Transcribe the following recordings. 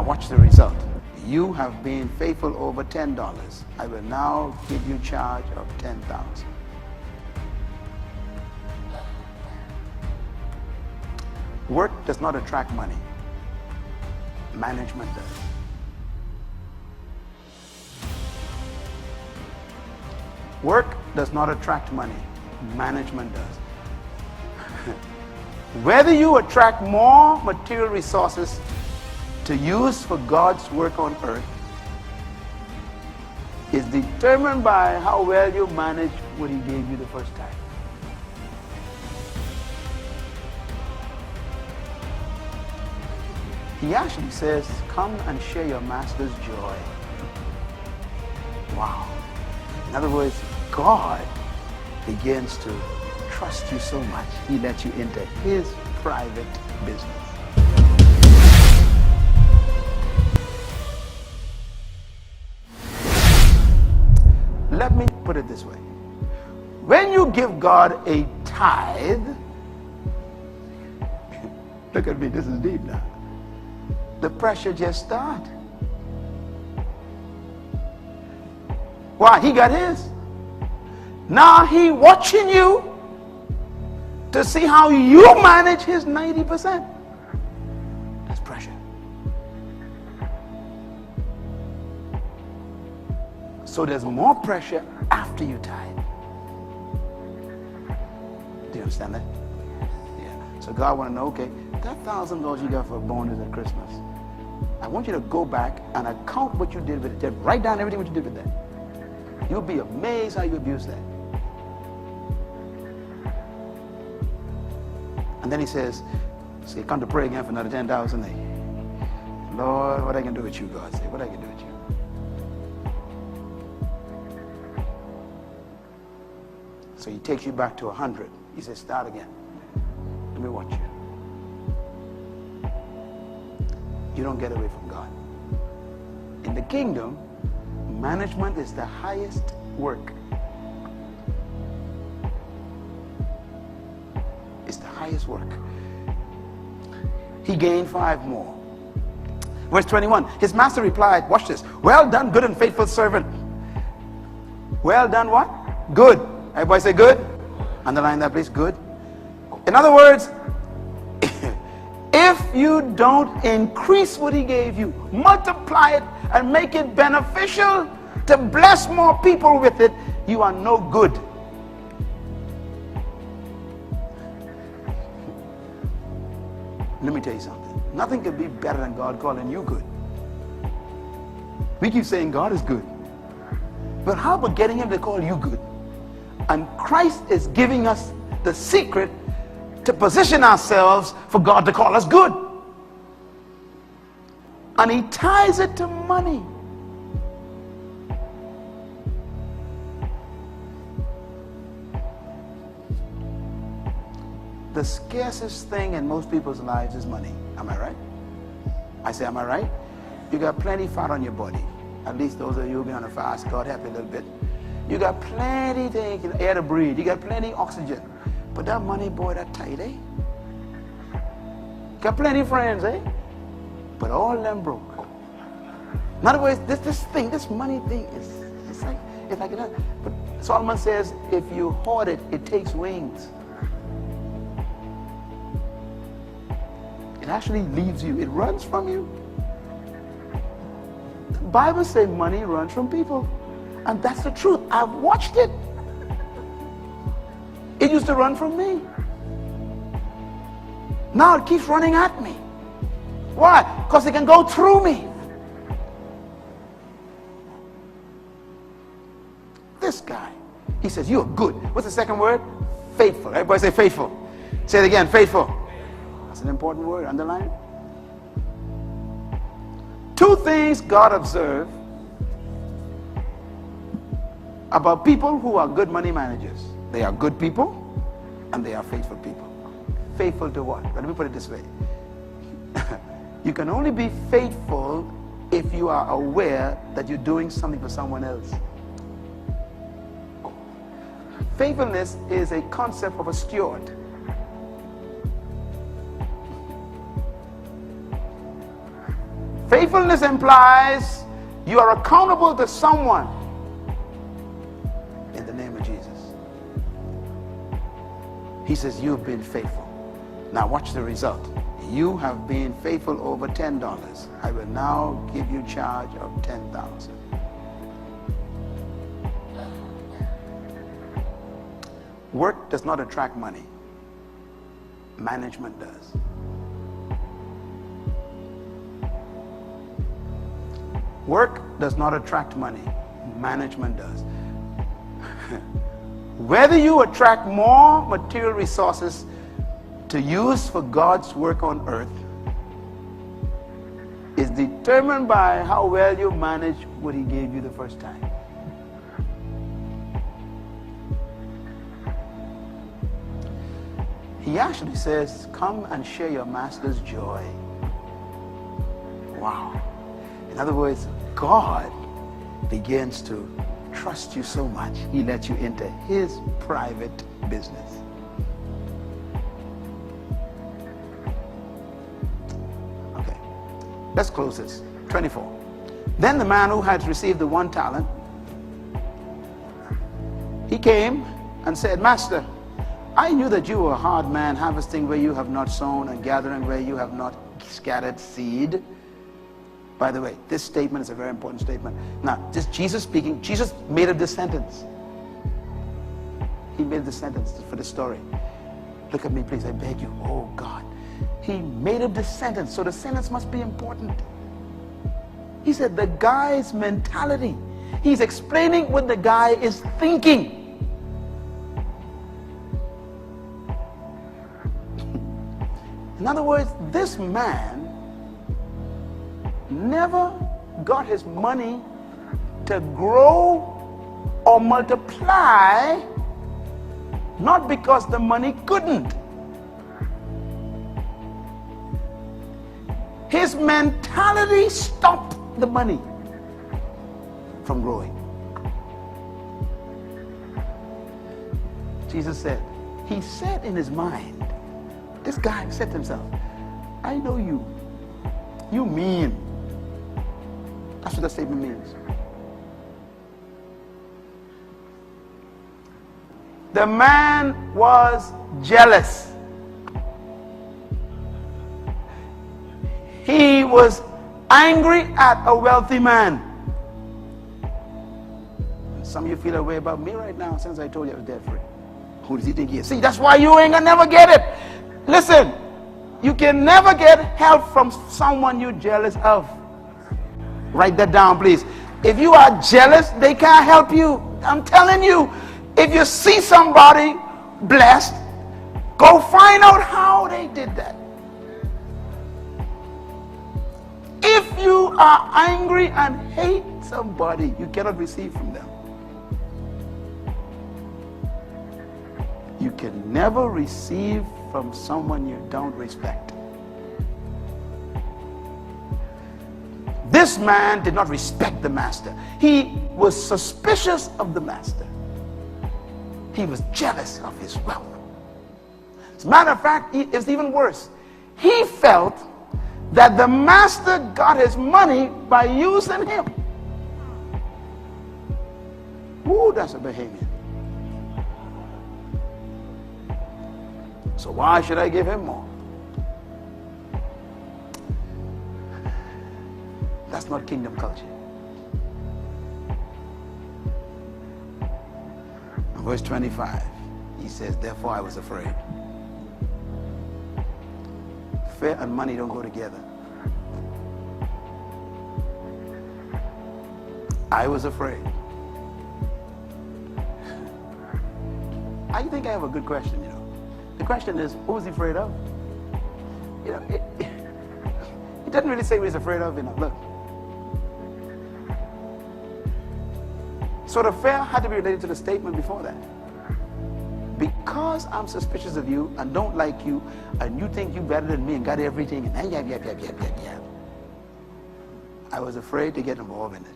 watch the result. You have been faithful over $10. I will now give you charge of $10,000. Work does not attract money. Management does. Work does not attract money. Management does. Whether you attract more material resources to use for God's work on earth is determined by how well you manage what he gave you the first time. He actually says, come and share your master's joy. Wow. In other words, God begins to trust you so much, he lets you into his private business. Let me put it this way. When you give God a tithe, look at me, this is deep now. The pressure just starts. Why? He got his. Now he watching you to see how you manage his 90%. That's pressure. So there's more pressure after you tithe. Do you understand that? Yeah. So God want to know, okay, that $1,000 you got for a bonus at Christmas, I want you to go back and account what you did with it. Just write down everything what you did with that. You'll be amazed how you abuse that. And then he says, so you come to pray again for another 10,000. Lord, what I can do with you, God? Say, what I can do with you? So he takes you back to 100. He says, start again. Let me watch you. You don't get away from God. In the kingdom, management is the highest work. It's the highest work. He gained 5 more. Verse 21, his master replied, watch this, well done, good and faithful servant. Well done what? Good. Everybody say good. Underline that please, good. In other words, if you don't increase what he gave you, multiply it and make it beneficial to bless more people with it, you are no good. Let me tell you something. Nothing can be better than God calling you good. We keep saying God is good. But how about getting him to call you good? And Christ is giving us the secret to position ourselves for God to call us good. And he ties it to money. The scarcest thing in most people's lives is money. Am I right? I say, am I right? You got plenty fat on your body. At least those of you who be on a fast, God help you a little bit. You got plenty things, air to breathe. You got plenty oxygen. But that money, boy, that tight, eh? Got plenty friends, eh? But all of them broke. In other words, this money thing it's like that. But Solomon says, if you hoard it, it takes wings. It actually leaves you. It runs from you. The Bible says money runs from people. And that's the truth. I've watched it. It used to run from me. Now it keeps running at me. Why? Because it can go through me. This guy, he says, you're good. What's the second word? Faithful. Everybody say faithful. Say it again, faithful. That's an important word. Underline it. 2 things God observed about people who are good money managers. They are good people and they are faithful people. Faithful to what? Let me put it this way. You can only be faithful if you are aware that you're doing something for someone else. Faithfulness is a concept of a steward. Faithfulness implies you are accountable to someone. In the name of Jesus. He says, you've been faithful. Now watch the result. You have been faithful over $10. I will now give you charge of $10,000. Work does not attract money. Management does. Work does not attract money. Management does. Whether you attract more material resources to use for God's work on earth is determined by how well you manage what he gave you the first time. He actually says, come and share your master's joy. Wow. In other words, God begins to trust you so much, he lets you into his private business. Okay, let's close this. 24. Then the man who had received the 1 talent, he came and said, Master, I knew that you were a hard man, harvesting where you have not sown and gathering where you have not scattered seed. By the way, this statement is a very important statement. Now, this Jesus speaking, Jesus made up this sentence. He made this sentence for the story. Look at me, please, I beg you. Oh, God. He made up this sentence, so the sentence must be important. He said the guy's mentality. He's explaining what the guy is thinking. In other words, this man never got his money to grow or multiply, not because the money couldn't. His mentality stopped the money from growing. Jesus said, he said in his mind, this guy said to himself, I know you. You mean. That's what that statement means. The man was jealous. He was angry at a wealthy man. Some of you feel that way about me right now since I told you I was debt free. Who does he think he is? See, that's why you ain't gonna never get it. Listen, you can never get help from someone you're jealous of. Write that down, please. If you are jealous, they can't help you. I'm telling you, if you see somebody blessed, go find out how they did that. If you are angry and hate somebody, you cannot receive from them. You can never receive from someone you don't respect. This man did not respect the master. He was suspicious of the master. He was jealous of his wealth. As a matter of fact, it's even worse. He felt that the master got his money by using him. Ooh, that's a Bahamian. So why should I give him more? That's not kingdom culture. In verse 25, he says, therefore I was afraid. Fear and money don't go together. I was afraid. I think I have a good question, you know. The question is, who was he afraid of? You know, it doesn't really say what he's afraid of, you know. Look. So the fear had to be related to the statement before that. Because I'm suspicious of you and don't like you, and you think you're better than me and got everything, and yeah. I was afraid to get involved in it.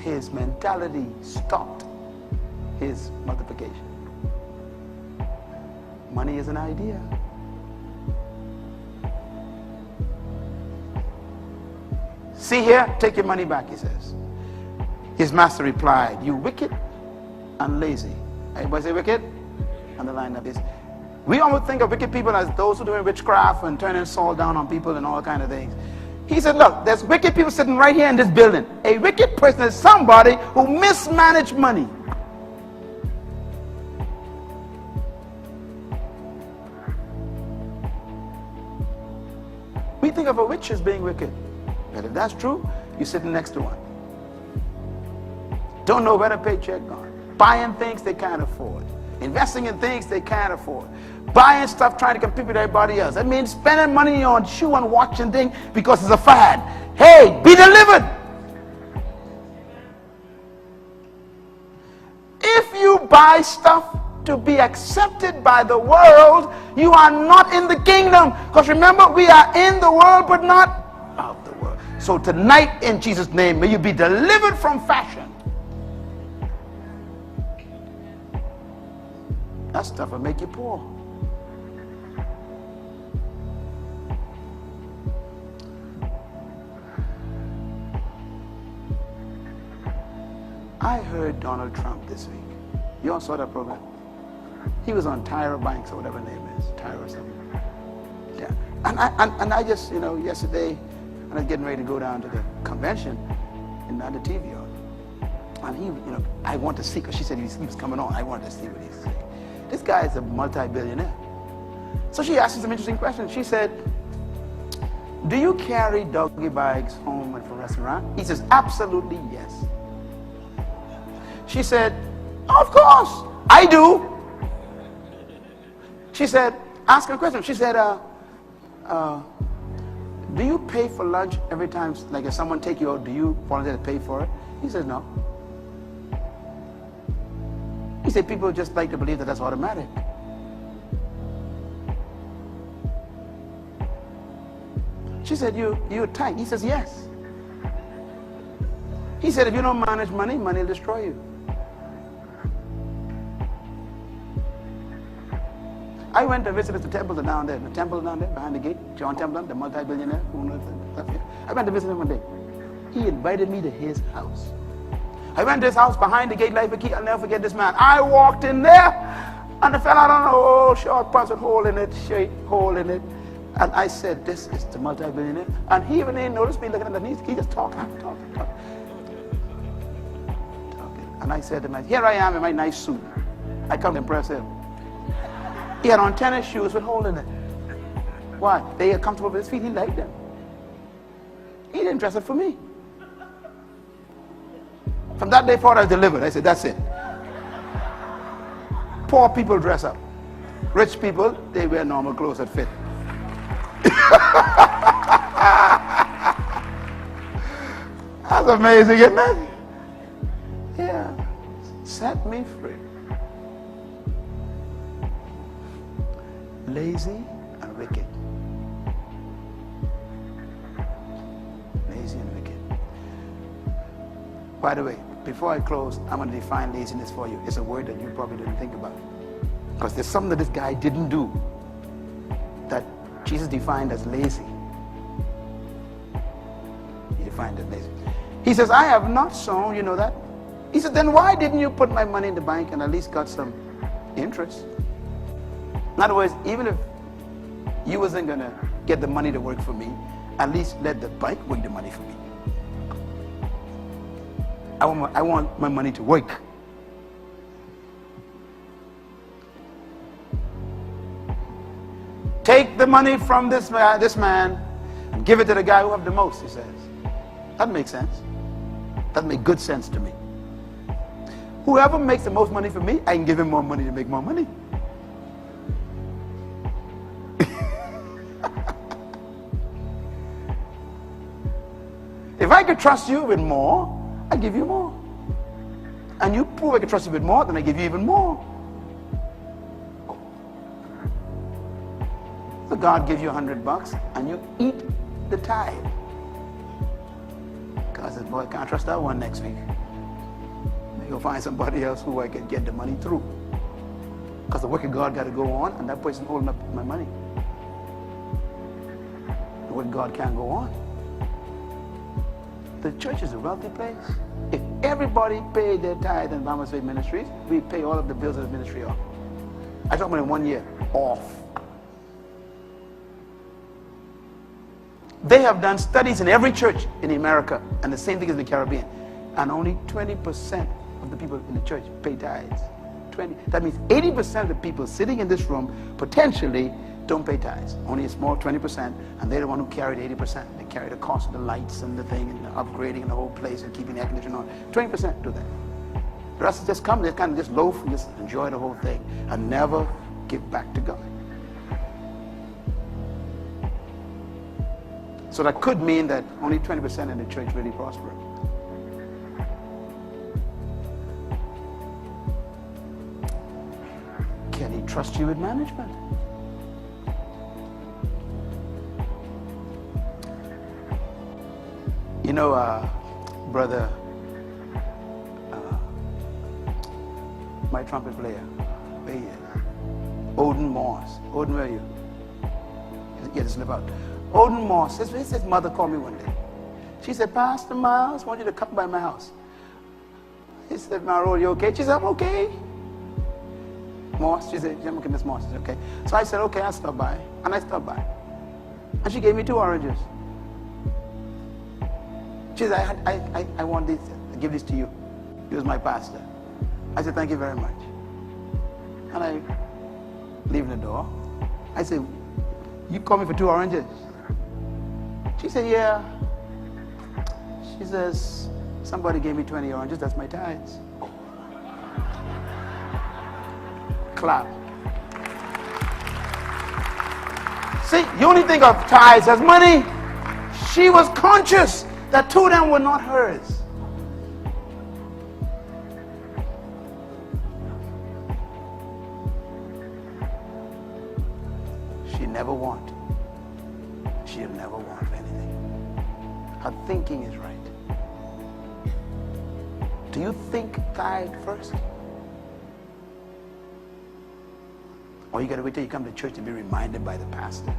His mentality stopped his multiplication. Money is an idea. See here, take your money back, he says. His master replied, you wicked and lazy. Everybody say wicked? Underline that. We almost think of wicked people as those who are doing witchcraft and turning salt down on people and all kind of things. He said, look, there's wicked people sitting right here in this building. A wicked person is somebody who mismanaged money. We think of a witch as being wicked. But if that's true, you're sitting next to one. Don't know where to pay check on. Buying things they can't afford. Investing in things they can't afford. Buying stuff trying to compete with everybody else. That means spending money on shoe and watch and things because it's a fad. Hey, be delivered. If you buy stuff to be accepted by the world, you are not in the kingdom. Because remember, we are in the world but not of the world. So tonight, in Jesus' name, may you be delivered from fashion. That stuff will make you poor. I heard Donald Trump this week. You all saw that program? He was on Tyra Banks or whatever her name is, Tyra or something. Yeah. And I just, yesterday, I was getting ready to go down to the convention and on the TV on. And he, I want to see, because she said he was coming on. I wanted to see what he's saying. This guy is a multi-billionaire. So she asked him some interesting questions. She said, do you carry doggy bags home and from restaurant? He says, absolutely yes. She said, of course, I do. She said, ask her a question. She said, do you pay for lunch every time, like if someone take you out, do you volunteer to pay for it? He said, no. He said, people just like to believe that that's automatic. She said, you're tight. He says, yes. He said, if you don't manage money, money will destroy you. I went to visit the temple down there, behind the gate, John Templeton, the multi-billionaire, who knows stuff here. I went to visit him one day. He invited me to his house. I went to his house behind the gate like a key. I'll never forget this man. I walked in there, and the fella had on a old short pants with hole in it, hole in it. And I said, this is the multi-billionaire. And he even didn't notice me looking underneath. He just talking. And I said to him, here I am in my nice suit. I come to impress him. He had on tennis shoes with hole in it. Why? They are comfortable with his feet. He liked them. He didn't dress it for me. From that day forward, I was delivered. I said, that's it. Poor people dress up. Rich people, they wear normal clothes that fit. That's amazing, isn't it? Yeah. Set me free. Lazy and wicked. Lazy and wicked. By the way, before I close, I'm going to define laziness for you. It's a word that you probably didn't think about. Because there's something that this guy didn't do that Jesus defined as lazy. He defined it as lazy. He says, I have not sown, you know that? He said, then why didn't you put my money in the bank and at least got some interest? In other words, even if you wasn't going to get the money to work for me, at least let the bank work the money for me. I want my money to work. Take the money from this man and give it to the guy who have the most, he says. That makes sense. That makes good sense to me. Whoever makes the most money for me, I can give him more money to make more money. If I could trust you with more, I give you more. And you prove I can trust you with more, then I give you even more. So God gives you $100 and you eat the tithe. God says, boy, I can't trust that one next week. You'll find somebody else who I can get the money through. Because the work of God got to go on, and that person holding up my money. The work of God can't go on. The church is a wealthy place. If everybody paid their tithe in Farmers Faith Ministries, we pay all of the bills of the ministry off. I talk about in 1 year, off. They have done studies in every church in America, and the same thing as the Caribbean. And only 20% of the people in the church pay tithes. 20. That means 80% of the people sitting in this room potentially don't pay tithes. Only a small 20%, and they're the one who carry the 80%. They carry the cost of the lights and the thing and the upgrading and the whole place and keeping the air conditioning on. 20% do that. The rest just come, they kind of just loaf and just enjoy the whole thing and never give back to God. So that could mean that only 20% in the church really prosper. Can he trust you with management? You know, brother, my trumpet player, where he is? Odin Moss. Odin, where are you? He had to slip out. Odin Moss, his mother called me one day. She said, Pastor Myles, I want you to come by my house. He said, Marital, you okay? She said, I'm okay. Moss, she said, I'm okay, Miss Moss. She said, okay. So I said, okay, I'll stop by. And I stopped by. And she gave me 2 oranges. She said, I want this, I give this to you. He was my pastor. I said, thank you very much. And I leave the door. I said, you call me for 2 oranges? She said, yeah. She says, somebody gave me 20 oranges, that's my tithes. Clap. See, you only think of tithes as money. She was conscious that 2 of them were not hers. She never want. She'll never want anything. Her thinking is right. Do you think tithe first? Or you got to wait till you come to church to be reminded by the pastor?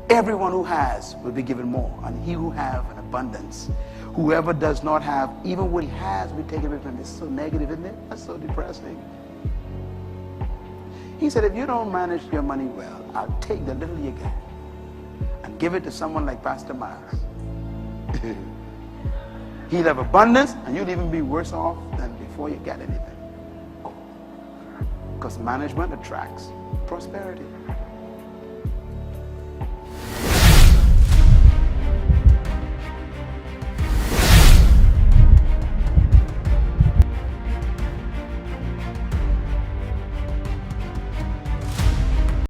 Everyone who has will be given more, and he who have an abundance. Whoever does not have, even what he has, will take away from him. It's so negative, isn't it? That's so depressing. He said, if you don't manage your money well, I'll take the little you get and give it to someone like Pastor Myles. He'll have abundance, and you'll even be worse off than before you get anything. Because management attracts prosperity.